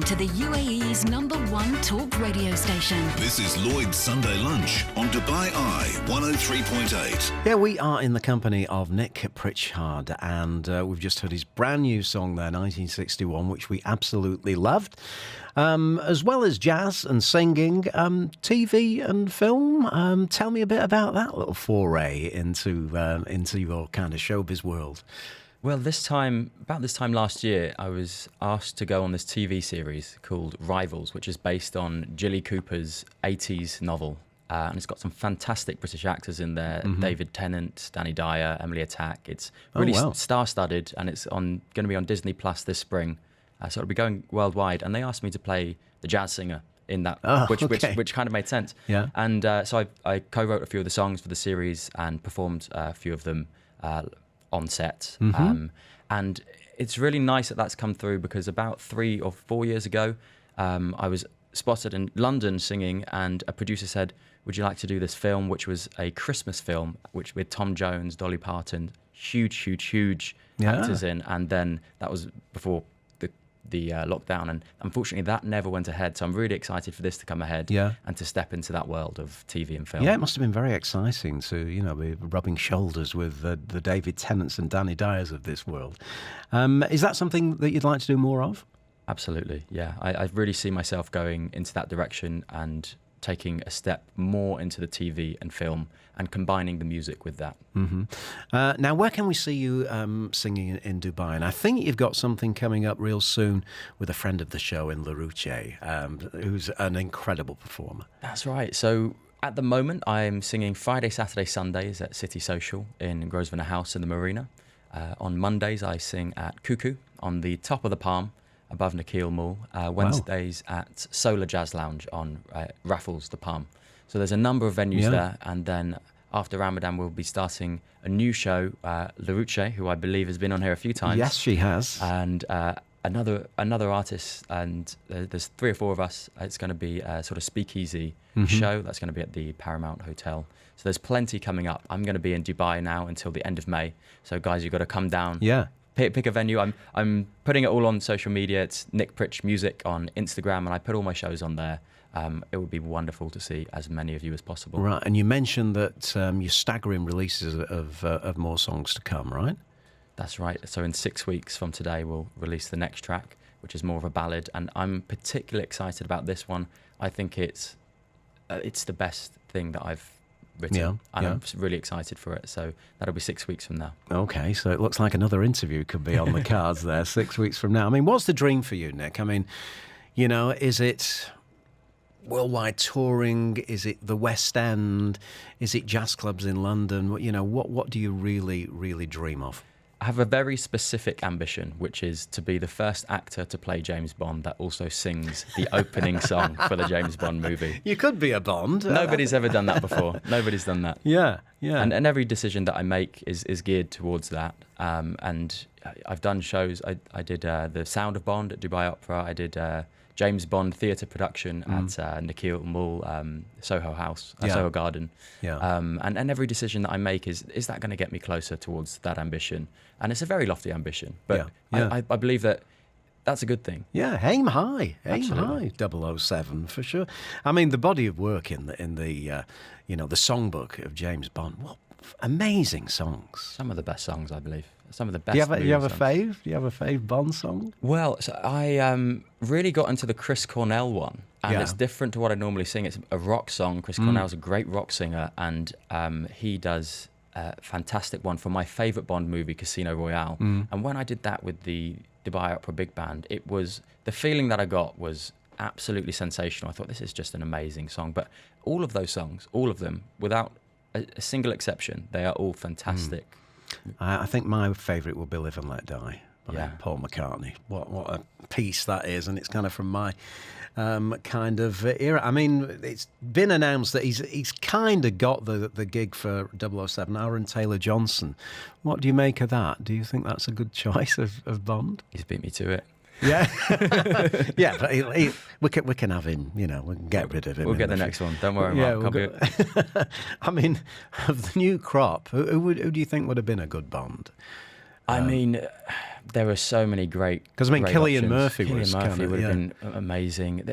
to the UAE's #1 talk radio station. This is Lloyd's Sunday Lunch on Dubai Eye 103.8. Yeah, we are in the company of Nick Pritchard, and we've just heard his brand new song there, 1961, which we absolutely loved. As well as jazz and singing, TV and film. Tell me a bit about that little foray into your kind of showbiz world. Well, about this time last year, I was asked to go on this TV series called Rivals, which is based on Jilly Cooper's 80s novel. And it's got some fantastic British actors in there. Mm-hmm. David Tennant, Danny Dyer, Emily Attack. It's really star-studded, and it's going to be on Disney Plus this spring. So it'll be going worldwide. And they asked me to play the jazz singer in that, which kind of made sense. Yeah. And so I co-wrote a few of the songs for the series and performed a few of them on set. Mm-hmm. And it's really nice that that's come through, because about 3 or 4 years ago, I was spotted in London singing, and a producer said, would you like to do this film, which was a Christmas film, which with Tom Jones, Dolly Parton, huge actors in. And then that was before the lockdown, and unfortunately that never went ahead. So I'm really excited for this to come ahead and to step into that world of TV and film. Yeah, it must have been very exciting to, be rubbing shoulders with the David Tennants and Danny Dyers of this world. Is that something that you'd like to do more of? Absolutely, yeah. I really see myself going into that direction and taking a step more into the TV and film and combining the music with that. Mm-hmm. Now, where can we see you singing in Dubai? And I think you've got something coming up real soon with a friend of the show in Larouche, who's an incredible performer. That's right. So at the moment, I'm singing Friday, Saturday, Sundays at City Social in Grosvenor House in the Marina. On Mondays, I sing at Cuckoo on the top of the Palm, above Nakheel Mall. Wednesdays at Solar Jazz Lounge on Raffles, the Palm. So there's a number of venues there. And then after Ramadan, we'll be starting a new show, Larouche, who I believe has been on here a few times. Yes, she has. And another artist, and there's 3 or 4 of us. It's going to be a sort of speakeasy show that's going to be at the Paramount Hotel. So there's plenty coming up. I'm going to be in Dubai now until the end of May. So guys, you've got to come down. Yeah. Pick a venue. I'm putting it all on social media. It's Nick Pritch Music on Instagram, and I put all my shows on there. It would be wonderful to see as many of you as possible. Right, and you mentioned that you're staggering releases of more songs to come, right? That's right. So in 6 weeks from today, we'll release the next track, which is more of a ballad, and I'm particularly excited about this one. I think it's the best thing that I've written, and I'm really excited for it. So that'll be 6 weeks from now. Okay, so it looks like another interview could be on the cards there 6 weeks from now. I mean, what's the dream for you, Nick? I mean, is it worldwide touring? Is it the West End? Is it jazz clubs in London? What do you really, really dream of? I have a very specific ambition, which is to be the first actor to play James Bond that also sings the opening song for the James Bond movie. You could be a Bond. Nobody's ever done that before. Nobody's done that. Yeah. And every decision that I make is geared towards that. And I've done shows. I did The Sound of Bond at Dubai Opera. I did James Bond theatre production at Nakheel Mall, Soho House, Soho Garden. Yeah. And every decision that I make is that going to get me closer towards that ambition? And it's a very lofty ambition, but I believe that that's a good thing. Yeah, aim high, high, 007 for sure. I mean, the body of work in the the songbook of James Bond. What amazing songs! Some of the best songs, I believe. Some of the best. Do you have a fave? Do you have a fave Bond song? Well, so I really got into the Chris Cornell one, and it's different to what I normally sing. It's a rock song. Chris Cornell's a great rock singer, and he does a fantastic one for my favourite Bond movie, Casino Royale. And when I did that with the Dubai Opera Big Band, it was the feeling that I got was absolutely sensational. I thought, this is just an amazing song. But all of those songs, all of them, without a single exception, they are all fantastic. I think my favourite will be Live and Let Die by Paul McCartney. What a piece that is, and it's kind of from my kind of era. I mean, it's been announced that he's kind of got the gig for 007, Aaron Taylor-Johnson. What do you make of that? Do you think that's a good choice of Bond? He's beat me to it. Yeah, yeah, but we can have him. We can get rid of him. We'll get the next one. Don't worry, Mark. I mean, of the new crop, who do you think would have been a good Bond? I mean, There were so many great. Because I mean, great Cillian options. Murphy would have been amazing.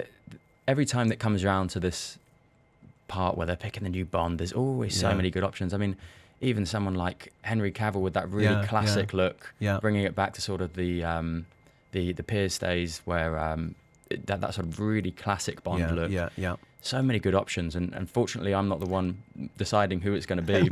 Every time that comes around to this part where they're picking the new Bond, there's always so many good options. I mean, even someone like Henry Cavill with that really classic look, bringing it back to sort of the Pierce days where that sort of really classic Bond look. Yeah. So many good options, and unfortunately, I'm not the one deciding who it's going to be.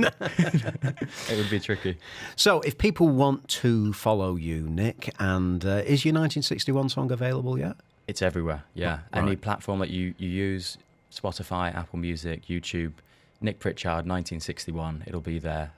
It would be tricky. So, if people want to follow you, Nick, and is your 1961 song available yet? It's everywhere, yeah. Oh, Any right. platform that you use, Spotify, Apple Music, YouTube, Nick Pritchard, 1961, it'll be there.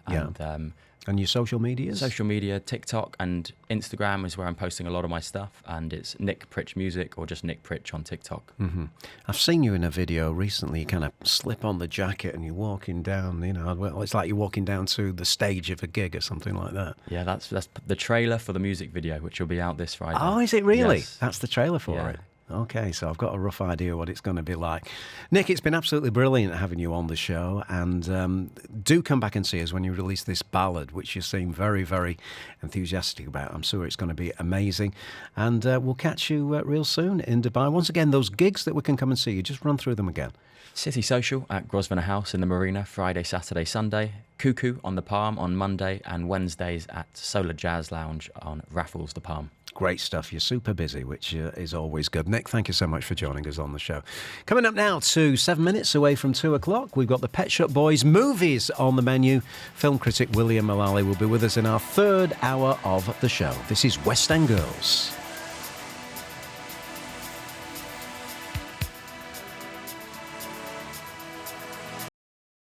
And your social medias? Social media, TikTok and Instagram is where I'm posting a lot of my stuff, and it's Nick Pritch Music or just Nick Pritch on TikTok. Mm-hmm. I've seen you in a video recently. You kind of slip on the jacket and you're walking down, well, it's like you're walking down to the stage of a gig or something like that. Yeah, that's the trailer for the music video, which will be out this Friday. Oh, is it really? Yes. That's the trailer for it. Okay, so I've got a rough idea what it's going to be like. Nick, it's been absolutely brilliant having you on the show, and do come back and see us when you release this ballad, which you seem very, very enthusiastic about. I'm sure it's going to be amazing, and we'll catch you real soon in Dubai. Once again, those gigs that we can come and see you, just run through them again. City Social at Grosvenor House in the Marina, Friday, Saturday, Sunday. Cuckoo on the Palm on Monday, and Wednesdays at Solar Jazz Lounge on Raffles the Palm. Great stuff. You're super busy, which is always good. Nick, thank you so much for joining us on the show. Coming up now to 7 minutes away from 2 o'clock, we've got the Pet Shop Boys movies on the menu. Film critic William Mullally will be with us in our third hour of the show. This is West End Girls.